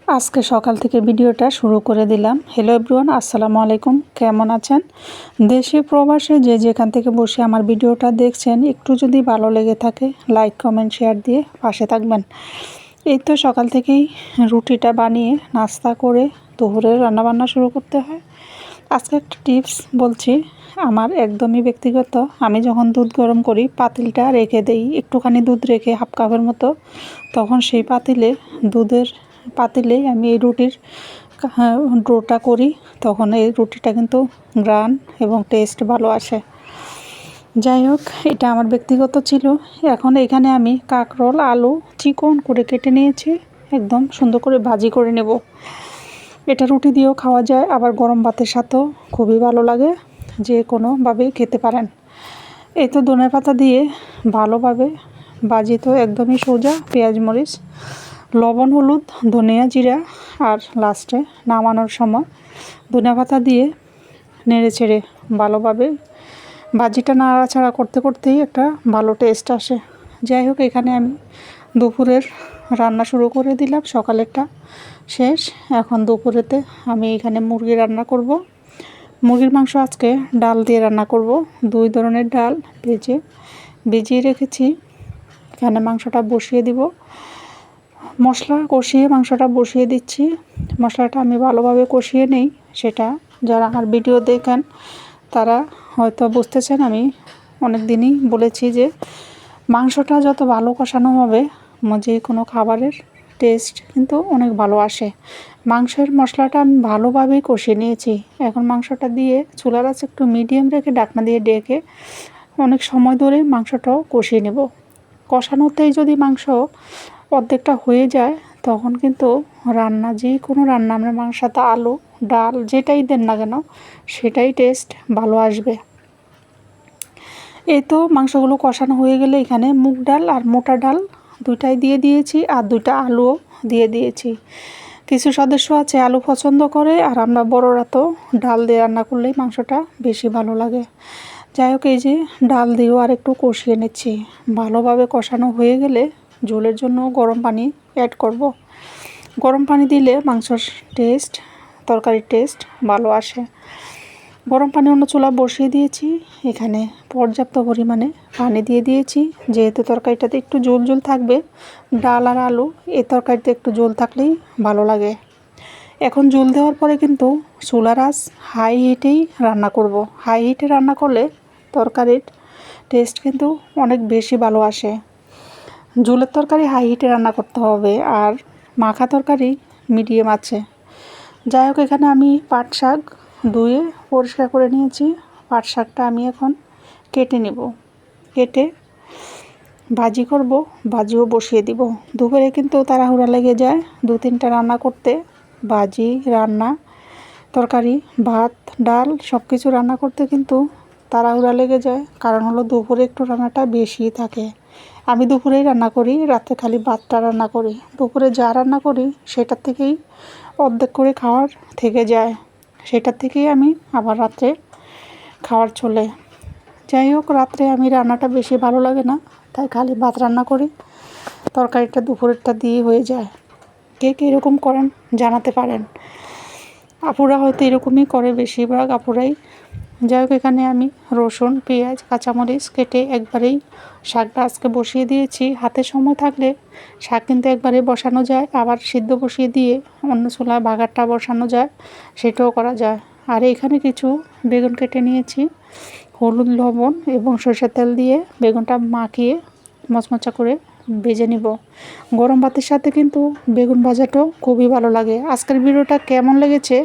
আজকে সকাল থেকে ভিডিওটা শুরু করে দিলাম। হ্যালো এভরিওয়ান, আসসালামু আলাইকুম। কেমন আছেন? দেশে প্রবাসে যে যেখান থেকে বসে আমার ভিডিওটা দেখছেন, একটু যদি ভালো লেগে থাকে লাইক কমেন্ট শেয়ার দিয়ে পাশে থাকবেন। এই তো সকাল থেকেই রুটিটা বানিয়ে নাস্তা করে দুপুরের রান্নাবান্না শুরু করতে হয়। আজকে একটা টিপস বলছি, আমার একদমই ব্যক্তিগত। আমি যখন দুধ গরম করি পাতিলটা রেখে দেই, একটুখানি দুধ রেখে হাফ কাপের মতো, তখন সেই পাতিলেই আমি এই রুটির ডোটা করি। তখন এই রুটিটা কিন্তু গ্রান এবং টেস্ট ভালো আসে। যাই হোক, এটা আমার ব্যক্তিগত ছিল। এখন এখানে আমি কাঁকরোল আলু চিকন করে কেটে নিয়েছি, একদম সুন্দর করে ভাজি করে নেব। এটা রুটি দিয়েও খাওয়া যায়, আবার গরম ভাতের সাথেও খুবই ভালো লাগে, যে কোনোভাবেই খেতে পারেন। এই তো ধনেপাতা দিয়ে ভালোভাবে ভাজি, তো একদমই সোজা। পেঁয়াজ মরিচ লবণ হলুদ ধনিয়া জিরা আর লাস্টে নামানোর সময় ধনেপাতা দিয়ে নেড়ে চেড়ে ভালোভাবে ভাজিটা নাড়াচাড়া করতে করতেই একটা ভালো টেস্ট আসে। যাই হোক, এখানে আমি দুপুরের রান্না শুরু করে দিলাম। সকালেরটা শেষ, এখন দুপুরেতে আমি এখানে মুরগি রান্না করব। মুরগির মাংস আজকে ডাল দিয়ে রান্না করব। 2 ধরনের ডাল ভিজিয়ে রেখেছি। এখানে মাংসটা বসিয়ে দিব, মশলা কষিয়ে মাংসটা বসিয়ে দিচ্ছি। মশলাটা আমি ভালোভাবে কষিয়ে নেই, সেটা যারা আমার ভিডিও দেখেন তারা হয়তো বুঝতেছেন। আমি অনেক দিনই বলেছি যে মাংসটা যত ভালো কষানো হবে যে কোনো খাবারের টেস্ট কিন্তু অনেক ভালো আসে। মাংসের মশলাটা আমি ভালোভাবেই কষিয়ে নিয়েছি। এখন মাংসটা দিয়ে চুলার আঁচ একটু মিডিয়াম রেখে ঢাকনা দিয়ে ডেকে অনেক সময় ধরে মাংসটাও কষিয়ে নেব। কষানোতেই যদি মাংস অর্ধেকটা হয়ে যায়, তখন কিন্তু যে কোনো রান্না আমরা মাংসের সাথে আলু ডাল যেটাই দেন না কেন সেটাই টেস্ট ভালো আসবে। এই তো মাংসগুলো কষানো হয়ে গেলে এখানে মুগ ডাল আর মোটা ডাল দুইটাই দিয়ে দিয়েছি, আর 2টা আলুও দিয়ে দিয়েছি। কিছু সদস্য আছে আলু পছন্দ করে, আর আমরা বড়রা তো ডাল দিয়ে রান্না করলেই মাংসটা বেশি ভালো লাগে। যাই হোক, এই যে ডাল দিয়েও আর একটু কষিয়ে নিচ্ছি। ভালোভাবে কষানো হয়ে গেলে ঝোলের জন্য গরম পানি অ্যাড করব। গরম পানি দিলে মাংসর তরকারির টেস্ট ভালো আসে। গরম পানি অন্য চুলা বসিয়ে দিয়েছি, এখানে পর্যাপ্ত পরিমাণে পানি দিয়ে দিয়েছি। যেহেতু তরকারিটাতে একটু ঝোল ঝোল থাকবে, ডাল আর আলু এই তরকারিতে একটু ঝোল থাকলেই ভালো লাগে। এখন ঝোল দেওয়ার পরে কিন্তু চুলার আঁচ হাই হিটেই রান্না করব। হাই হিটে রান্না করলে তরকারির টেস্ট কিন্তু অনেক বেশি ভালো আসে। ঝোলের তরকারি হাই হিটে রান্না করতে হবে, আর মাখা তরকারি মিডিয়াম আছে। যাই হোক, এখানে আমি পাট শাক ধুয়ে পরিষ্কার করে নিয়েছি। পাট শাকটা আমি এখন কেটে নেব, কেটে ভাজি করব, ভাজিও বসিয়ে দিব। দুপুরে কিন্তু তাড়াহুড়া লেগে যায় 2-3টা রান্না করতে। ভাজি রান্না তরকারি ভাত ডাল সব কিছু রান্না করতে কিন্তু তাড়াহুড়া লেগে যায়, কারণ হলো দুপুরে একটু রান্নাটা বেশি থাকে। আমি দুপুরেই রান্না করি, রাতে খালি ভাতটা রান্না করি। দুপুরে যা রান্না করি সেটার থেকেই অর্ধেক করে খাওয়ার থেকে যায়, সেটার থেকেই আমি আবার রাত্রে খাওয়ার চলে। যাই হোক, রাত্রে আমি রান্নাটা বেশি ভালো লাগে না, তাই খালি ভাত রান্না করি। তরকারিটা দুপুরেরটা দিয়ে হয়ে যায়। কে কে এরকম করেন জানাতে পারেন। আপুরা হয়তো এরকমই করে, বেশিরভাগ আপুরাই। যাই হোক, এখানে আমি রসুন পেঁয়াজ কাঁচামরিচ কেটে একবারেই শাকটা আজকে বসিয়ে দিয়েছি। হাতে সময় থাকলে শাক কিন্তু একবারে বসানো যায়, আবার সিদ্ধ বসিয়ে দিয়ে অন্য চুলায় বাগারটা বসানো যায়, সেটাও করা যায়। আর এখানে কিছু বেগুন কেটে নিয়েছি, হলুদ লবণ এবং সরষের তেল দিয়ে বেগুনটা মাখিয়ে মচমচা করে ভেজে নিব। গরম ভাতের সাথে কিন্তু বেগুন ভাজাটাও খুবই ভালো লাগে। আজকের ভিডিওটা কেমন লেগেছে